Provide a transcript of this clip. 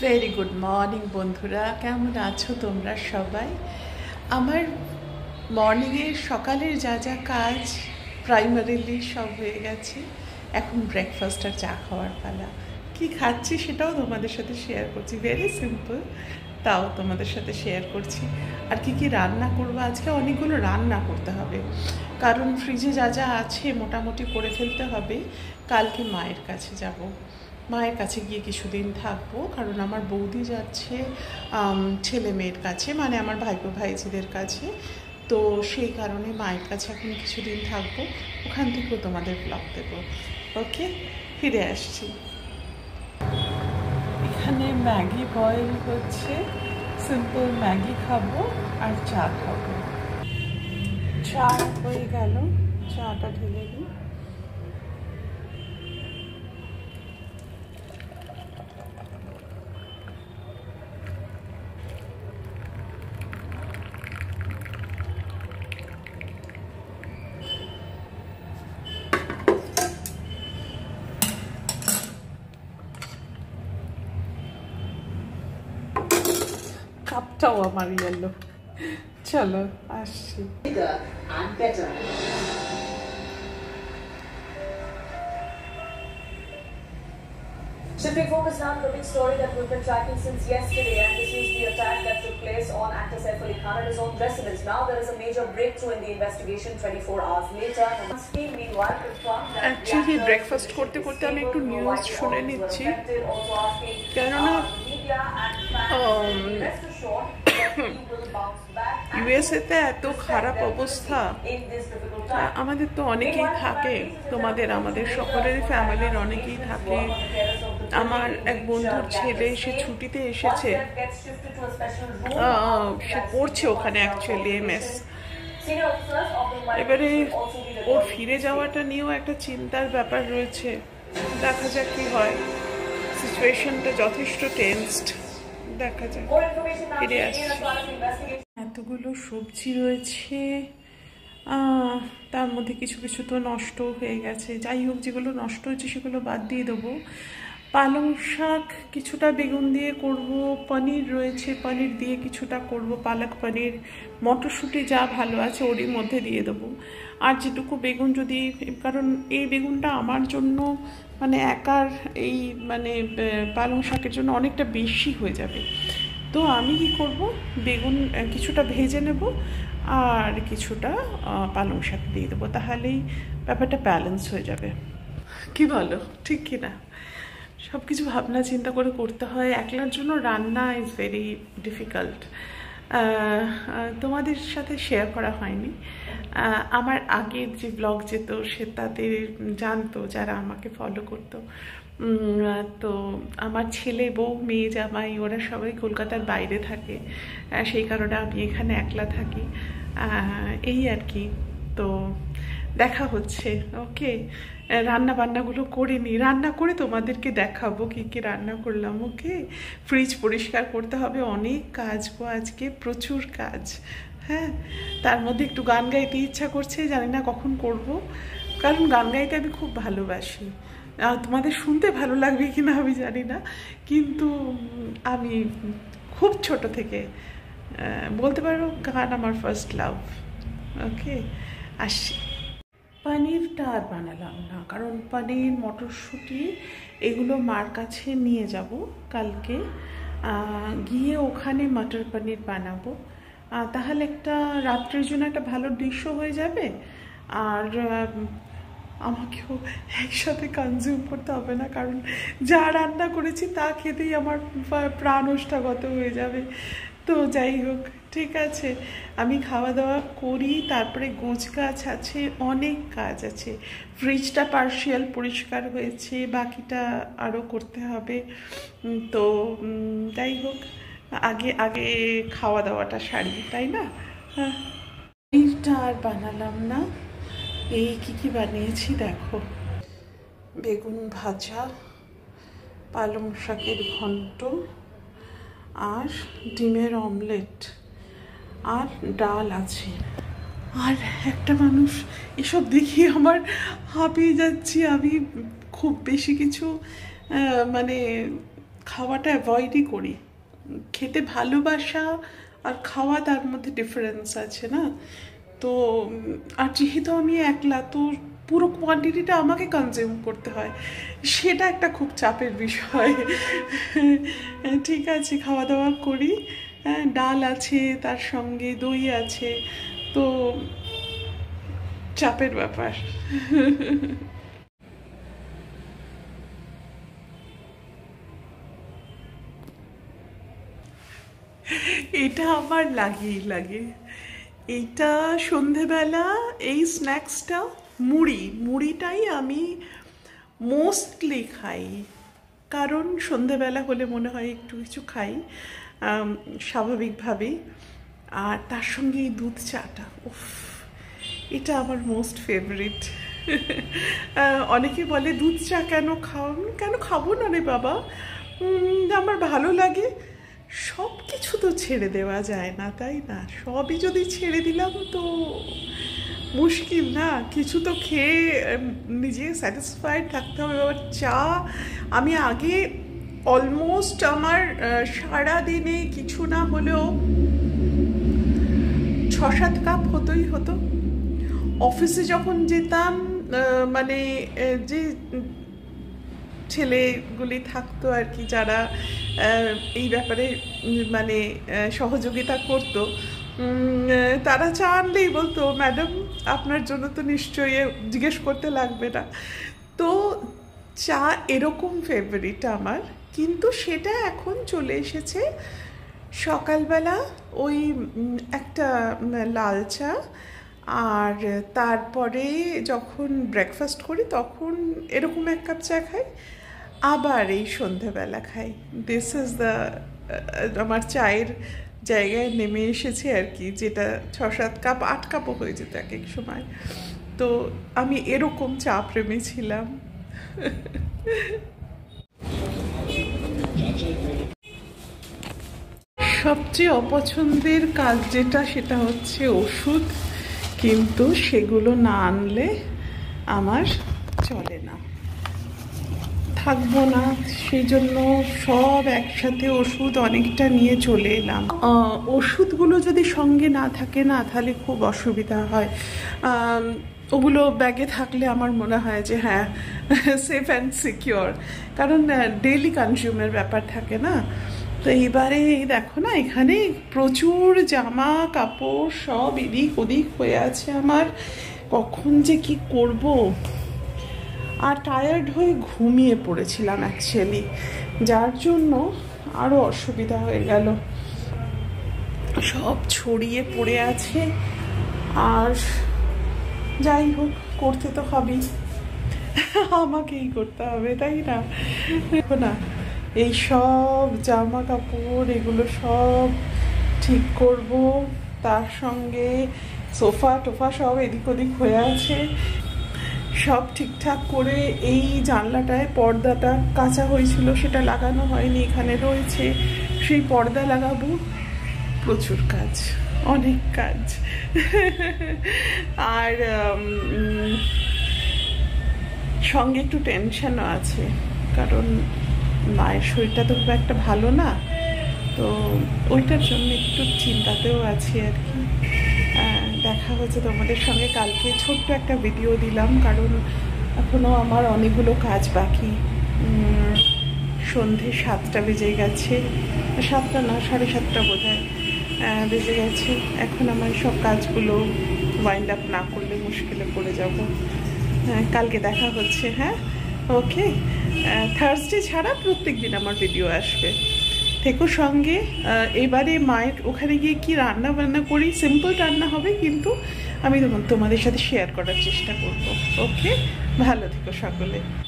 Very good morning বন্ধুরা, কেমন আছো তোমরা সবাই? আমার মর্নিংয়ের সকালের যা যা কাজ প্রাইমারিলি সব হয়ে গেছে। এখন ব্রেকফাস্ট আর চা খাওয়ার পালা। কি খাচ্ছি সেটাও তোমাদের সাথে শেয়ার করছি, ভেরি সিম্পল, তাও তোমাদের সাথে শেয়ার করছি। আর কি কি রান্না করবো আজকে, অনেকগুলো রান্না করতে হবে, কারণ ফ্রিজে যা যা আছে মোটামুটি করে ফেলতে হবে। কালকে মায়ের কাছে যাব, মায়ের কাছে গিয়ে কিছুদিন থাকবো, কারণ আমার বৌদি যাচ্ছে ছেলে মেয়ের কাছে, মানে আমার ভাইপো ভাইজিদের কাছে। তো সেই কারণে মায়ের কাছে এখন কিছুদিন থাকবো, ওখান থেকেও তোমাদের ব্লগ দেবো। ওকে, ফিরে আসছি। এখানে ম্যাগি বয়েল হচ্ছে, সিম্পল ম্যাগি খাবো আর চা খাবো। চা হয়ে গেল, চাটা ঢেলে দিই। কাপটাও আমার ইয়েলো। চলো আসছি। Shifting focus now to the big story that we've been tracking since yesterday, and this is the attack that took place on actor Saif Ali Khan at his own residence. Now there is a major breakthrough in the investigation 24 hours later. Meanwhile, confirmed that actually breakfast করতে করতে আমি একটু news শুনে নিচ্ছি, কেননা ইউএসএতে এত খারাপ অবস্থা। আমাদের তো অনেকেই থাকে, তোমাদের আমাদের সকলেরই ফ্যামিলির অনেকেই থাকে। আমার এক বন্ধুর ছেলে, সে ছুটিতে এসেছে, সে পড়ছে ওখানে অ্যাকচুয়ালি এমএস। এবারে ওর ফিরে যাওয়াটা নিয়েও একটা চিন্তার ব্যাপার রয়েছে, দেখা যাক কি হয়। সিচুয়েশনটা যথেষ্ট টেন্সড, দেখা যাক। ফিরে আসছি। এতগুলো সবজি রয়েছে, তার মধ্যে কিছু কিছু তো নষ্ট হয়ে গেছে। যাই হোক, যেগুলো নষ্ট হয়েছে সেগুলো বাদ দিয়ে দেবো। পালং শাক কিছুটা বেগুন দিয়ে করব, পনির রয়েছে, পনির দিয়ে কিছুটা করব, পালক পনির, মটরশুঁটি যা ভালো আছে ওরই মধ্যে দিয়ে দেবো। আর যেটুকু বেগুন যদি, কারণ এই বেগুনটা আমার জন্য মানে একার এই মানে পালং শাকের জন্য অনেকটা বেশি হয়ে যাবে। তো আমি কি করব, বেগুন কিছুটা ভেজে নেব আর কিছুটা পালং শাক দিয়ে দেবো, তাহলেই ব্যাপারটা ব্যালেন্স হয়ে যাবে। কি বলো, ঠিক কি না? সব কিছু ভাবনা চিন্তা করে করতে হয়, একলার জন্য রান্না ইজ ভেরি ডিফিকাল্ট। তোমাদের সাথে শেয়ার করা হয়নি, আমার আগের যে ব্লগ যেত সে তাতে জানতো, যারা আমাকে ফলো করতো। তো আমার ছেলে, বউ, মেয়ে, জামাই ওরা সবাই কলকাতার বাইরে থাকে, সেই কারণে আমি এখানে একলা থাকি, এই আর কি। তো দেখা হচ্ছে। ওকে, রান্না বান্নাগুলো করে নিই, রান্না করে তোমাদেরকে দেখাবো কি কি রান্না করলাম। ওকে, ফ্রিজ পরিষ্কার করতে হবে, অনেক কাজ গো আজকে, প্রচুর কাজ। হ্যাঁ, তার মধ্যে একটু গান গাইতে ইচ্ছা করছে, জানি না কখন করব, কারণ গান গাইতে আমি খুব ভালোবাসি। তোমাদের শুনতে ভালো লাগবে কিনা আমি জানি না, কিন্তু আমি খুব ছোট থেকে বলতে পারো গান আমার ফার্স্ট লাভ। ওকে, আসি। পনিরটা আর বানালাম না, কারণ পনির, মটরশুঁটি এগুলো মার কাছে নিয়ে যাব কালকে, গিয়ে ওখানে মটর পনির বানাবো। তাহলে একটা রাত্রের জন্য একটা ভালো ডিশও হয়ে যাবে, আর আমাকেও একসাথে কনজিউম করতে হবে না, কারণ যা রান্না করেছি তা খেতেই আমার প্রাণ ওষ্ঠাগত হয়ে যাবে। তো যাই হোক, ঠিক আছে, আমি খাওয়া দাওয়া করি, তারপরে গোছ গাছ আছে, অনেক কাজ আছে। ফ্রিজটা পার্শিয়াল পরিষ্কার হয়েছে, বাকিটা আরও করতে হবে। তো যাই হোক, আগে আগে খাওয়া দাওয়াটা সারি, তাই না? হ্যাঁ, এইটা আর বানালাম না। এই কি বানিয়েছি দেখো, বেগুন ভাজা, পালং শাকের ঘন্ট, আর ডিমের অমলেট, আর ডাল আছে। আর একটা মানুষ, এসব দেখি আমার হাঁপিয়ে যাচ্ছি। আমি খুব বেশি কিছু মানে খাওয়াটা অ্যাভয়েডই করি। খেতে ভালোবাসা আর খাওয়া, তার মধ্যে ডিফারেন্স আছে না। তো আর যেহেতু আমি একলা, তো পুরো কোয়ান্টিটিটা আমাকে কনজিউম করতে হয়, সেটা একটা খুব চাপের বিষয়। ঠিক আছে, খাওয়া দাওয়া করি, হ্যাঁ, ডাল আছে, তার সঙ্গে দই আছে, তো চাপের ব্যাপার। এটা আমার লাগেই লাগে। এইটা সন্ধেবেলা এই স্ন্যাক্সটা, মুড়িটাই আমি মোস্টলি খাই, কারণ সন্ধেবেলা হলে মনে হয় একটু কিছু খাই স্বাভাবিকভাবেই। আর তার সঙ্গে এই দুধ চাটা, উফ, এটা আমার মোস্ট ফেভারিট। অনেকে বলে দুধ চা কেন খাবো না রে বাবা, আমার ভালো লাগে। সব কিছু তো ছেড়ে দেওয়া যায় না, তাই না? সবই যদি ছেড়ে দিলাম তো মুশকিল না? কিছু তো খেয়ে নিজে স্যাটিসফাইড থাকতে হবে। আবার চা আমি আগে অলমোস্ট আমার সারাদিনে কিছু না হলেও 6-7 কাপ হতোই হতো। অফিসে যখন যেতাম, মানে যে ছেলেগুলি থাকতো আর কি, যারা এই ব্যাপারে মানে সহযোগিতা করতো, তারা চা আনলেই বলতো, ম্যাডাম আপনার জন্য তো নিশ্চয়ই জিজ্ঞেস করতে লাগবে না। তো চা এরকম ফেভারিট আমার, কিন্তু সেটা এখন চলে এসেছে সকালবেলা ওই একটা লাল চা, আর তারপরে যখন ব্রেকফাস্ট করি তখন এরকম 1 কাপ চা খাই, আবার এই সন্ধেবেলা খাই। দিস ইজ দ্য আমার চায়ের জায়গায় নেমে এসেছে আর কি, যেটা 6-7 কাপ 8 কাপও হয়ে যেত এক এক সময়। তো আমি এরকম চা প্রেমী ছিলাম। সবচেয়ে অপছন্দের কাজ যেটা, সেটা হচ্ছে ওষুধ, কিন্তু সেগুলো না আনলে আমার চলে না, থাকবো না। সেই জন্য সব একসাথে ওষুধ অনেকটা নিয়ে চলে এলাম। ওষুধগুলো যদি সঙ্গে না থাকে না, তাহলে খুব অসুবিধা হয়। ওগুলো ব্যাগে থাকলে আমার মনে হয় যে হ্যাঁ, সেফ অ্যান্ড সিকিওর, কারণ ডেইলি কনজিউমের ব্যাপার থাকে না। তো এইবারে দেখো না, এখানে প্রচুর জামা কাপড় সব এদিক ওদিক হয়ে আছে আমার, কখন যে কি করব। আর টায়ার্ড হয়ে ঘুমিয়ে পড়েছিলাম অ্যাকচুয়ালি, যার জন্য আরও অসুবিধা হয়ে গেল। সব ছড়িয়ে পড়ে আছে, আর যাই হোক, করতে তো হবেই, আমাকেই করতে হবে, তাই না? না, এই সব জামা কাপড় এগুলো সব ঠিক করব, তার সঙ্গে সোফা টোফা সব এদিক ওদিক হয়ে আছে, সব ঠিকঠাক করে এই জানলাটায় পর্দাটা কাঁচা হয়েছিল, সেটা লাগানো হয়নি, এখানে রয়েছে, সেই পর্দা লাগাবো। প্রচুর কাজ, অনেক কাজ। আর সঙ্গে একটু টেনশনও আছে, কারণ মায়ের শরীরটা তো খুব একটা ভালো না, তো ওইটার জন্য একটু চিন্তাতেও আছি আর কি। দেখা হচ্ছে তোমাদের সঙ্গে কালকে, ছোট্ট একটা ভিডিও দিলাম, কারণ এখনও আমার অনেকগুলো কাজ বাকি। সন্ধে 7টা বেজে গেছে, 7টা না 7:30 বোধহয় বেজে গেছে। এখন আমার সব কাজগুলো ওয়াইন্ড আপ না করলে মুশকিলে পড়ে যাব। কালকে দেখা হচ্ছে, হ্যাঁ, ওকে। থার্সডে ছাড়া প্রত্যেক দিন আমার ভিডিও আসবে, থেকো সঙ্গে। এবারে মায়ের ওখানে গিয়ে কি রান্না বান্না করি, সিম্পল রান্না হবে, কিন্তু আমি তোমাদের সাথে শেয়ার করার চেষ্টা করব। ওকে, ভালো থেকো সকলে।